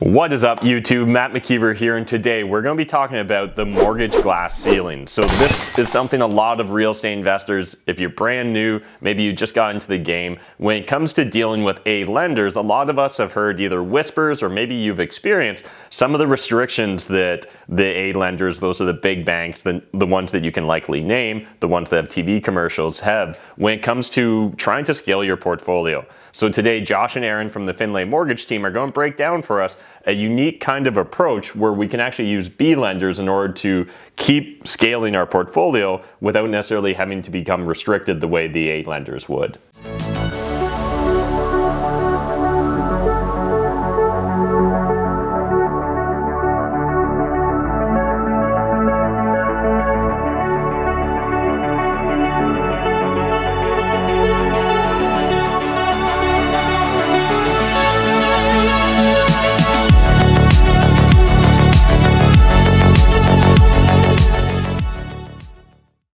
What is up, YouTube? Matt McKeever here, and today we're going to be talking about the mortgage glass ceiling. So this is something a lot of real estate investors, if you're brand new, maybe you just got into the game, when it comes to dealing with lenders, a lot of us have heard either whispers or maybe you've experienced some of the restrictions that the lenders, those are the big banks, the ones that you can likely name, the ones that have TV commercials, have when it comes to trying to scale your portfolio. So today, Josh and Ehren from the Findlay Mortgage Team are going to break down for us a unique kind of approach where we can actually use B lenders in order to keep scaling our portfolio without necessarily having to become restricted the way the A lenders would.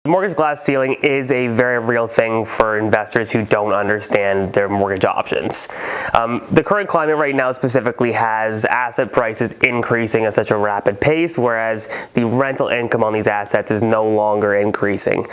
Mortgage glass ceiling is a very real thing for investors who don't understand their mortgage options. The current climate right now specifically has asset prices increasing at such a rapid pace, whereas the rental income on these assets is no longer increasing.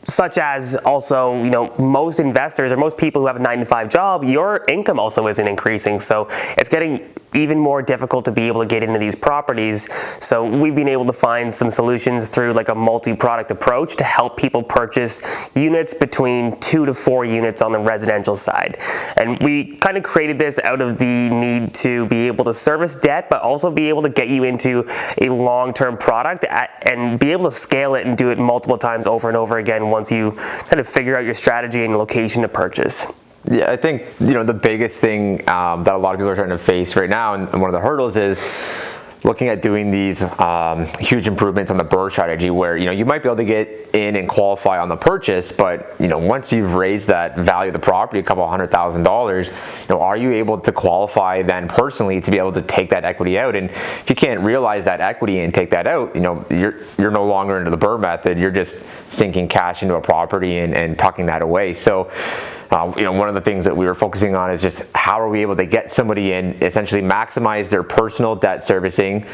Such as also, most investors or most people who have a 9-to-5 job, your income also isn't increasing. So it's getting even more difficult to be able to get into these properties. So we've been able to find some solutions through like a multi-product approach to help people purchase units between 2 to 4 units on the residential side. And we kind of created this out of the need to be able to service debt, but also be able to get you into a long-term product and be able to scale it and do it multiple times over and over again once you kind of figure out your strategy and location to purchase. Yeah, I think the biggest thing that a lot of people are starting to face right now, and one of the hurdles is looking at doing these huge improvements on the BRRRR strategy, where you might be able to get in and qualify on the purchase, but once you've raised that value of the property a couple $100,000, are you able to qualify then personally to be able to take that equity out? And if you can't realize that equity and take that out, you're no longer into the BRRRR method. You're just sinking cash into a property and tucking that away. So one of the things that we were focusing on is just how are we able to get somebody in, essentially maximize their personal debt servicing,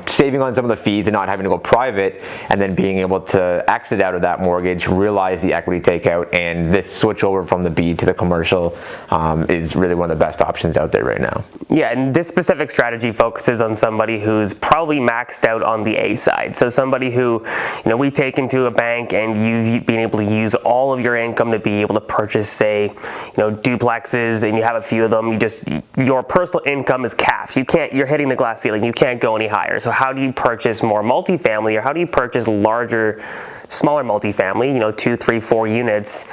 saving on some of the fees and not having to go private, and then being able to exit out of that mortgage, realize the equity takeout, and this switch over from the B to the commercial is really one of the best options out there right now. Yeah, and this specific strategy focuses on somebody who's probably maxed out on the A side. So somebody who, we take into a bank and you've been able to use all of your income to be able to purchase, say, duplexes, and you have a few of them. Your personal income is capped. You're hitting the glass ceiling. You can't go any higher. So how do you purchase more multifamily, or how do you purchase smaller multifamily, 2, 3, 4 units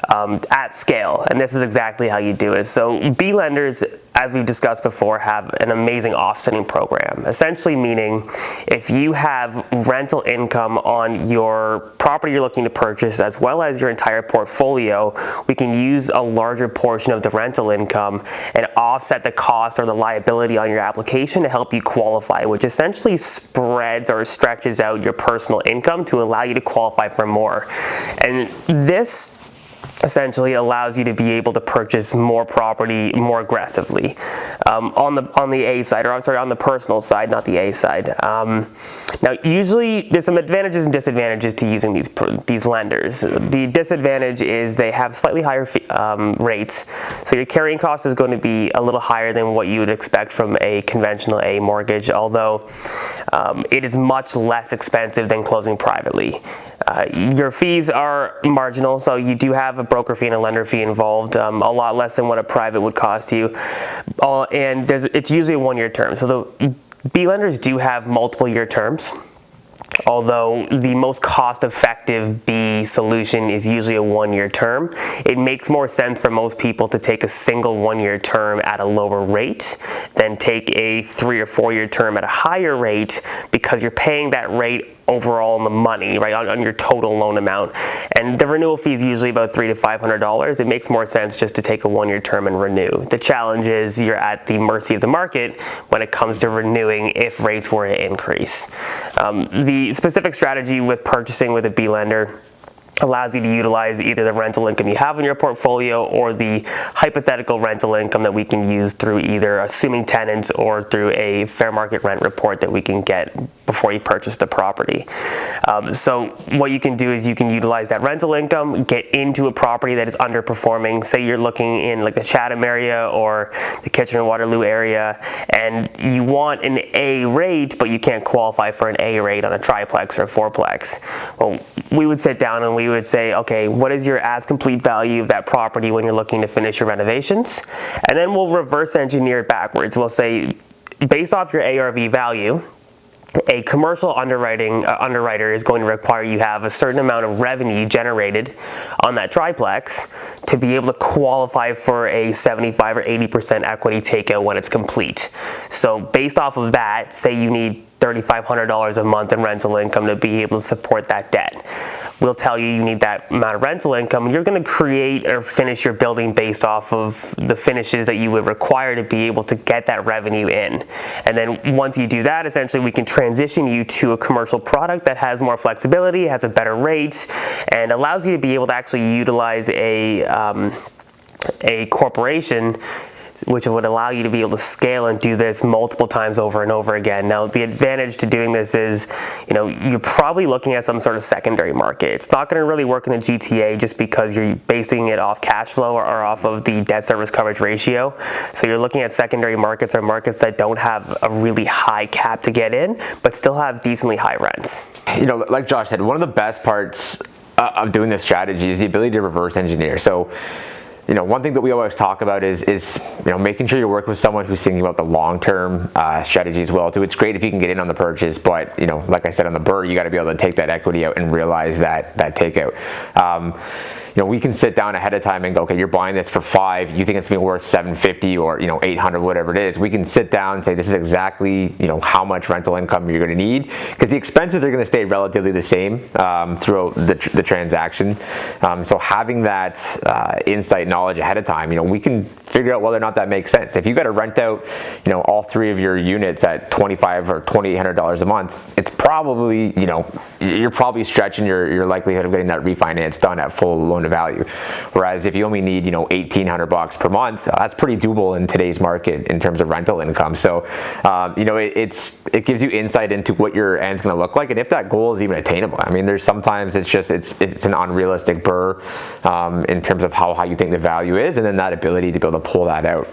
at scale? And this is exactly how you do it. So B lenders, as we've discussed before, have an amazing offsetting program, essentially meaning if you have rental income on your property you're looking to purchase as well as your entire portfolio, we can use a larger portion of the rental income and offset the cost or the liability on your application to help you qualify, which essentially spreads or stretches out your personal income to allow you to qualify for more. And this essentially allows you to be able to purchase more property more aggressively on the A side, or I'm sorry, on the personal side, not the A side. Now, usually there's some advantages and disadvantages to using these lenders. The disadvantage is they have slightly higher rates, so your carrying cost is going to be a little higher than what you would expect from a conventional A mortgage, although it is much less expensive than closing privately. Your fees are marginal, so you do have a broker fee and a lender fee involved, a lot less than what a private would cost you, and it's usually a 1-year term. So the B lenders do have multiple year terms, although the most cost-effective B solution is usually a 1-year term. It makes more sense for most people to take a single 1-year term at a lower rate than take a 3 or 4-year term at a higher rate, because you're paying that rate overall on the money, right, on your total loan amount. And the renewal fee is usually about $300 to $500. It makes more sense just to take a 1-year term and renew. The challenge is you're at the mercy of the market when it comes to renewing if rates were to increase. The specific strategy with purchasing with a B lender allows you to utilize either the rental income you have in your portfolio or the hypothetical rental income that we can use through either assuming tenants or through a fair market rent report that we can get before you purchase the property. So what you can do is you can utilize that rental income, get into a property that is underperforming. Say you're looking in like the Chatham area or the Kitchener-Waterloo area, and you want an A rate, but you can't qualify for an A rate on a triplex or a fourplex. Well, we would sit down and we would say, okay, what is your as complete value of that property when you're looking to finish your renovations? And then we'll reverse engineer it backwards. We'll say, based off your ARV value, a commercial underwriter is going to require you have a certain amount of revenue generated on that triplex to be able to qualify for a 75 or 80% equity takeout when it's complete. So based off of that, say you need $3,500 a month in rental income to be able to support that debt. We'll tell you you need that amount of rental income. You're going to create or finish your building based off of the finishes that you would require to be able to get that revenue in. And then once you do that, essentially we can transition you to a commercial product that has more flexibility, has a better rate, and allows you to be able to actually utilize a corporation, which would allow you to be able to scale and do this multiple times over and over again. Now, the advantage to doing this is, you're probably looking at some sort of secondary market. It's not going to really work in the GTA just because you're basing it off cash flow or off of the debt service coverage ratio. So you're looking at secondary markets or markets that don't have a really high cap to get in, but still have decently high rents. Like Josh said, one of the best parts of doing this strategy is the ability to reverse engineer. So, one thing that we always talk about is making sure you're working with someone who's thinking about the long-term strategy as well too. It's great if you can get in on the purchase, but like I said on the BRRRR, you got to be able to take that equity out and realize that takeout. We can sit down ahead of time and go, okay, you're buying this for $5, you think it's gonna be worth $750 or $800, whatever it is. We can sit down and say this is exactly how much rental income you're gonna need, because the expenses are gonna stay relatively the same throughout the transaction. So having that insight knowledge ahead of time, we can figure out whether or not that makes sense. If you got to rent out, all 3 of your units at $2,500 or $2,800 a month, it's probably, you're probably stretching your likelihood of getting that refinance done at full loan to value. Whereas if you only need, $1,800 per month, that's pretty doable in today's market in terms of rental income. So, it gives you insight into what your end's going to look like, and if that goal is even attainable. I mean, there's sometimes it's an unrealistic BRRRR in terms of how you think the value is, and then that ability to be able to pull that out.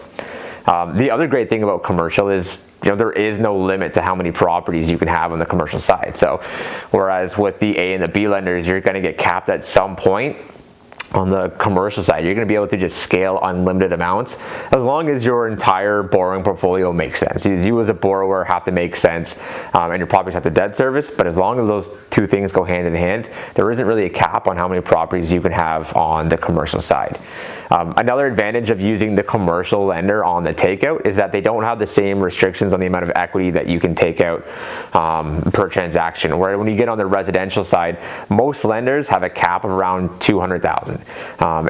The other great thing about commercial is there is no limit to how many properties you can have on the commercial side. So whereas with the A and the B lenders, you're going to get capped at some point, on the commercial side, you're going to be able to just scale unlimited amounts as long as your entire borrowing portfolio makes sense. You as a borrower have to make sense, and your properties have to debt service, but as long as those two things go hand in hand, there isn't really a cap on how many properties you can have on the commercial side. Another advantage of using the commercial lender on the takeout is that they don't have the same restrictions on the amount of equity that you can take out per transaction. Where when you get on the residential side, most lenders have a cap of around $200,000.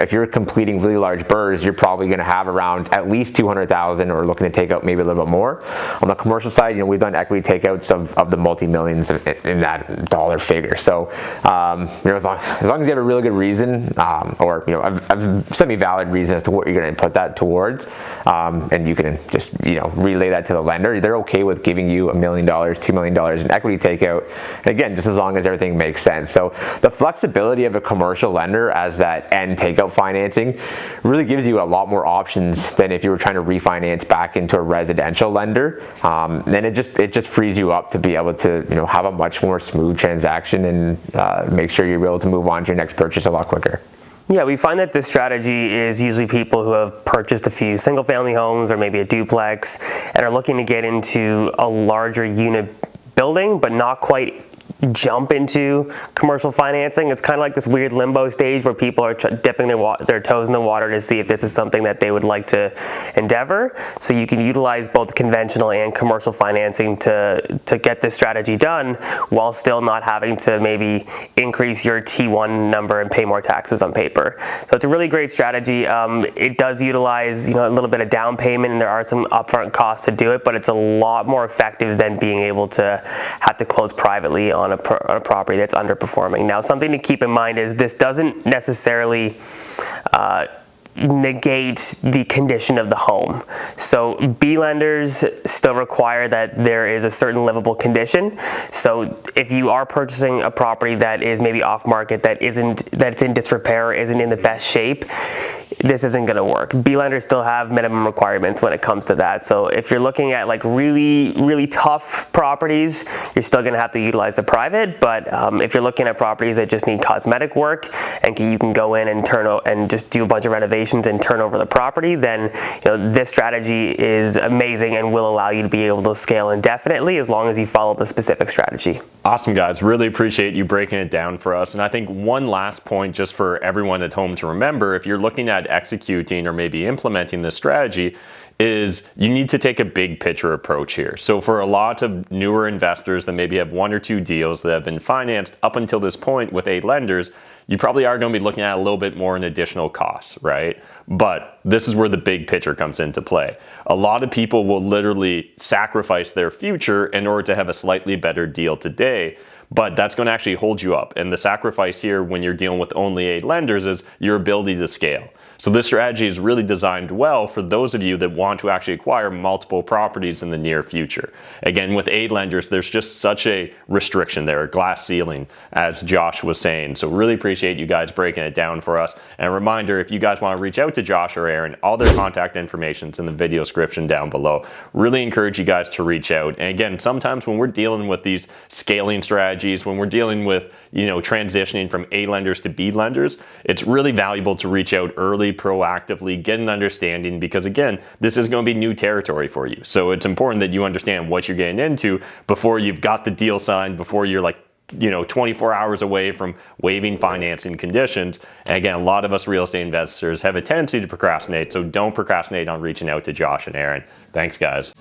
If you're completing really large BRRRRs, you're probably going to have around at least $200,000 or looking to take out maybe a little bit more. On the commercial side, we've done equity takeouts of the multi-millions in that dollar figure. So, as long as you have a really good reason, or a semi-valid reason as to what you're going to put that towards, and you can just relay that to the lender, they're okay with giving you $1 million, $2 million in equity takeout. And again, just as long as everything makes sense. So the flexibility of a commercial lender as that end takeout financing really gives you a lot more options than if you were trying to refinance back into a residential lender. Then it just frees you up to be able to have a much more smooth transaction and make sure you're able to move on to your next purchase a lot quicker. Yeah, we find that this strategy is usually people who have purchased a few single-family homes or maybe a duplex and are looking to get into a larger unit building, but not quite jump into commercial financing. It's kind of like this weird limbo stage where people are dipping their toes in the water to see if this is something that they would like to endeavor. So you can utilize both conventional and commercial financing to get this strategy done while still not having to maybe increase your T1 number and pay more taxes on paper. So it's a really great strategy. It does utilize a little bit of down payment, and there are some upfront costs to do it, but it's a lot more effective than being able to have to close privately on on a property that's underperforming. Now, something to keep in mind is this doesn't necessarily negate the condition of the home. So B lenders still require that there is a certain livable condition. So if you are purchasing a property that is maybe off market, that's in disrepair, or isn't in the best shape, this isn't going to work. B lenders still have minimum requirements when it comes to that. So if you're looking at like really tough properties, you're still going to have to utilize the private. But if you're looking at properties that just need cosmetic work and you can go in and just do a bunch of renovations and turn over the property, then this strategy is amazing and will allow you to be able to scale indefinitely as long as you follow the specific strategy. Awesome, guys. Really appreciate you breaking it down for us. And I think one last point just for everyone at home to remember, if you're looking at executing or maybe implementing this strategy, is you need to take a big picture approach here. So for a lot of newer investors that maybe have 1 or 2 deals that have been financed up until this point with 8 lenders, you probably are going to be looking at a little bit more in additional costs, right? But this is where the big picture comes into play. A lot of people will literally sacrifice their future in order to have a slightly better deal today, but that's going to actually hold you up. And the sacrifice here when you're dealing with only 8 lenders is your ability to scale. So this strategy is really designed well for those of you that want to actually acquire multiple properties in the near future. Again, with 8 lenders, there's just such a restriction there, a glass ceiling, as Josh was saying. So really appreciate you guys breaking it down for us. And a reminder, if you guys want to reach out to Josh or Ehren, all their contact information is in the video description down below. Really encourage you guys to reach out. And again, sometimes when we're dealing with these scaling strategies, when we're dealing with transitioning from A lenders to B lenders, it's really valuable to reach out early, proactively, get an understanding, because again, this is going to be new territory for you. So it's important that you understand what you're getting into before you've got the deal signed, before you're like 24 hours away from waiving financing conditions. And again, a lot of us real estate investors have a tendency to procrastinate, so don't procrastinate on reaching out to Josh and Ehren. Thanks, guys.